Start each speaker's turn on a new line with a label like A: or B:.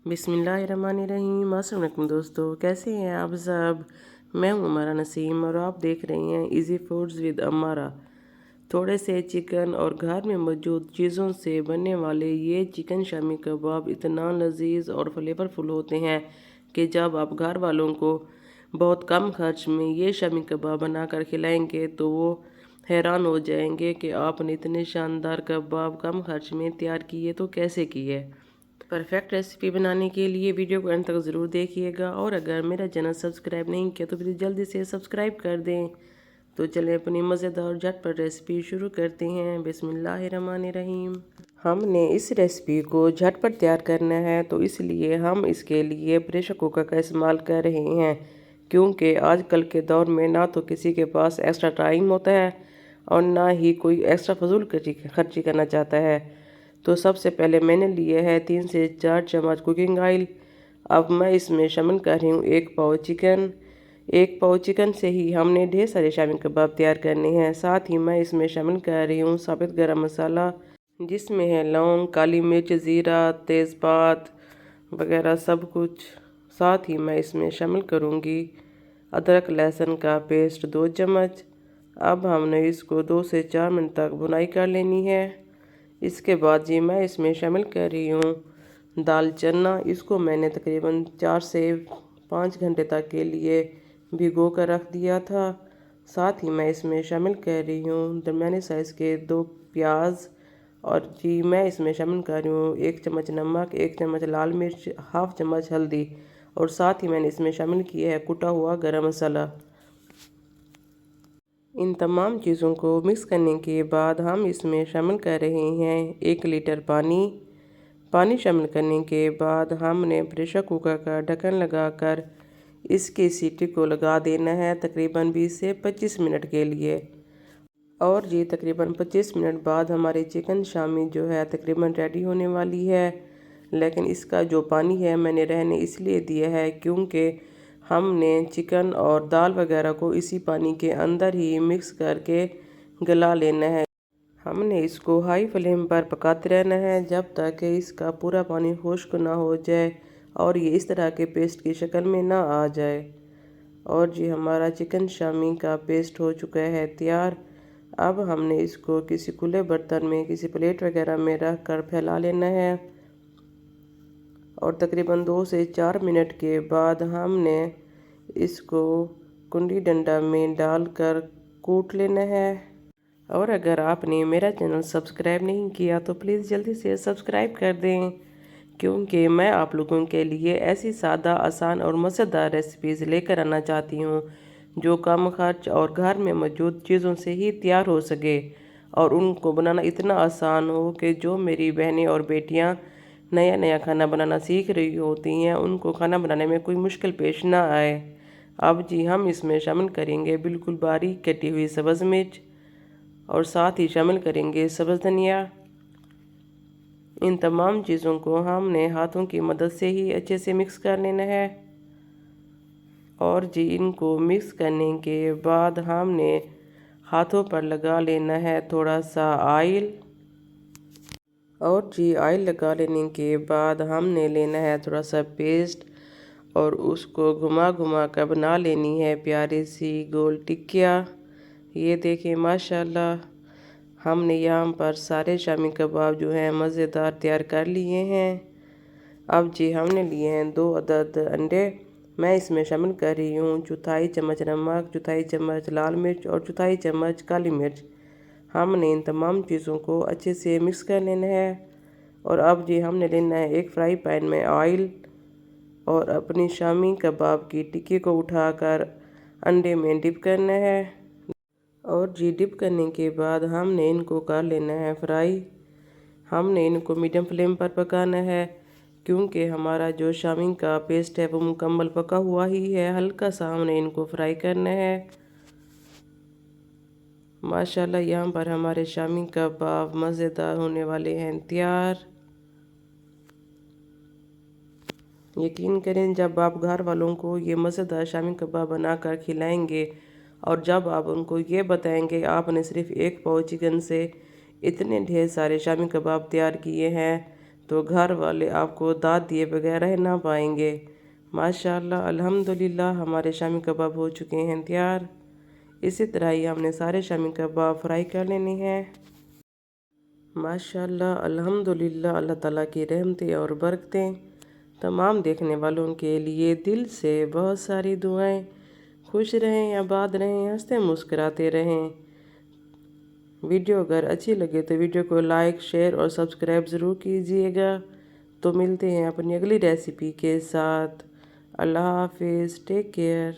A: बिस्मिल्लाहिर्रहमानिर्रहीम। अस्सलाम वालेकुम दोस्तों, कैसे हैं आप सब। मैं हूं अमारा नसीम और आप देख रहे हैं इजी फूड्स विद अमारा। थोड़े से चिकन और घर में मौजूद चीज़ों से बनने वाले ये चिकन शामी कबाब इतना लजीज और फ्लेवरफुल होते हैं कि जब आप घर वालों को बहुत कम खर्च में ये शामी कबाब बनाकर खिलाएंगे तो वो हैरान हो जाएंगे कि आपने इतने शानदार कबाब कम खर्च में तैयार किए तो कैसे किए। परफेक्ट रेसिपी बनाने के लिए वीडियो को अंत तक ज़रूर देखिएगा और अगर मेरा चैनल सब्सक्राइब नहीं किया तो प्लीज़ जल्दी से सब्सक्राइब कर दें। तो चलें अपनी मज़ेदार झटपट रेसिपी शुरू करते हैं। बिस्मिल्लाहिर्रहमानिर्रहीम। हमने इस रेसिपी को झटपट तैयार करना है तो इसलिए हम इसके लिए प्रेशर कुकर का इस्तेमाल कर रहे हैं, क्योंकि आजकल के दौर में ना तो किसी के पास एक्स्ट्रा टाइम होता है और ना ही कोई एक्स्ट्रा फजूल खर्ची करना चाहता है। तो सबसे पहले मैंने लिए है 3 से 4 चम्मच कुकिंग ऑयल। अब मैं इसमें शामिल कर रही हूँ 1 पाव चिकन। 1 पाव चिकन से ही हमने ढेर सारे शामी कबाब तैयार करने हैं। साथ ही मैं इसमें शामिल कर रही हूँ साबित गरम मसाला, जिसमें है लौंग, काली मिर्च, ज़ीरा, तेज़पात वगैरह सब कुछ। साथ ही मैं इसमें शामिल करूँगी अदरक लहसुन का पेस्ट 2 चम्मच। अब हमने इसको 2 से 4 मिनट तक भुनाई कर लेनी है। इसके बाद जी मैं इसमें शामिल कर रही हूँ दाल चना। इसको मैंने तकरीबन 4 से 5 घंटे तक के लिए भिगो कर रख दिया था। साथ ही मैं इसमें शामिल कर रही हूँ दरमियाने साइज़ के 2 प्याज और जी मैं इसमें शामिल कर रही हूँ 1 चम्मच नमक, 1 चम्मच लाल मिर्च, हाफ चम्मच हल्दी और साथ ही मैंने इसमें शामिल किया है कुटा हुआ गरम मसाला। इन तमाम चीज़ों को मिक्स करने के बाद हम इसमें शामिल कर रहे हैं 1 लीटर पानी। पानी शामिल करने के बाद हमने प्रेशर कुकर का ढक्कन लगाकर इसकी सीटी को लगा देना है तकरीबन 20 से 25 मिनट के लिए। और जी तकरीबन 25 मिनट बाद हमारी चिकन शामी जो है तकरीबन रेडी होने वाली है। लेकिन इसका जो पानी है मैंने रहने इसलिए दिया है क्योंकि हमने चिकन और दाल वगैरह को इसी पानी के अंदर ही मिक्स करके गला लेना है। हमने इसको हाई फ्लेम पर पकाते रहना है जब तक कि इसका पूरा पानी खुश्क ना हो जाए और ये इस तरह के पेस्ट की शक्ल में ना आ जाए। और जी हमारा चिकन शामी का पेस्ट हो चुका है तैयार। अब हमने इसको किसी खुले बर्तन में, किसी प्लेट वगैरह में रख कर फैला लेना है और तकरीबन 2 से 4 मिनट के बाद हमने इसको कुंडी डंडा में डालकर कूट लेना है। और अगर आपने मेरा चैनल सब्सक्राइब नहीं किया तो प्लीज़ जल्दी से सब्सक्राइब कर दें, क्योंकि मैं आप लोगों के लिए ऐसी सादा, आसान और मज़ेदार रेसिपीज़ लेकर आना चाहती हूँ जो कम खर्च और घर में मौजूद चीज़ों से ही तैयार हो सके और उनको बनाना इतना आसान हो कि जो मेरी बहनें और बेटियाँ नया नया खाना बनाना सीख रही होती हैं उनको खाना बनाने में कोई मुश्किल पेश ना आए। अब जी हम इसमें शामिल करेंगे बिल्कुल बारीक कटी हुई सब्ज़ मिर्च और साथ ही शामिल करेंगे सब्ज़ धनिया। इन तमाम चीज़ों को हमने हाथों की मदद से ही अच्छे से मिक्स कर लेना है। और जी इनको मिक्स करने के बाद हमने हाथों पर लगा लेना है थोड़ा सा ऑयल। और जी ऑयल लगा लेने के बाद हमने लेना है थोड़ा सा पेस्ट और उसको घुमा घुमा कर बना लेनी है प्यारी सी गोल टिक्कियाँ। ये देखें माशाल्लाह हमने यहाँ पर सारे शामी कबाब जो हैं मज़ेदार तैयार कर लिए हैं। अब जी हमने लिए हैं 2 अदद अंडे। मैं इसमें शामिल कर रही हूँ चौथाई चम्मच नमक, चौथाई चम्मच लाल मिर्च और चौथाई चम्मच काली मिर्च। हमने इन तमाम चीज़ों को अच्छे से मिक्स कर लेना है। और अब जी हमने लेना है एक फ्राई पैन में ऑयल और अपनी शामी कबाब की टिक्की को उठाकर अंडे में डिप करना है। और जी डिप करने के बाद हमने इनको कर लेना है फ्राई। हमने इनको मीडियम फ्लेम पर पकाना है क्योंकि हमारा जो शामी का पेस्ट है वो मुकम्मल पका हुआ ही है। हल्का सा हमने इनको फ्राई करना है। माशाल्लाह यहाँ पर हमारे शामी कबाब मज़ेदार होने वाले हैं तैयार। यकीन करें जब आप घर वालों को ये मज़ेदार शामी कबाब बना कर खिलाएंगे और जब आप उनको ये बताएंगे आपने सिर्फ़ 1 पाव चिकन से इतने ढेर सारे शामी कबाब तैयार किए हैं तो घर वाले आपको दाद दिए बगैर रह ना पाएंगे। माशाल्लाह अल्हम्दुलिल्लाह हमारे शामी कबाब हो चुके हैं तैयार। इसी तरह ही हमने सारे शामी कबाब फ्राई कर लेने हैं। माशाल्लाह अल्हम्दुलिल्लाह, अल्लाह ताला की रहमतें और बरकतें तमाम देखने वालों के लिए दिल से बहुत सारी दुआएं। खुश रहें, आबाद रहें, हंसते मुस्कुराते रहें। वीडियो अगर अच्छी लगे तो वीडियो को लाइक, शेयर और सब्सक्राइब ज़रूर कीजिएगा। तो मिलते हैं अपनी अगली रेसिपी के साथ। अल्लाह हाफिज़, टेक केयर।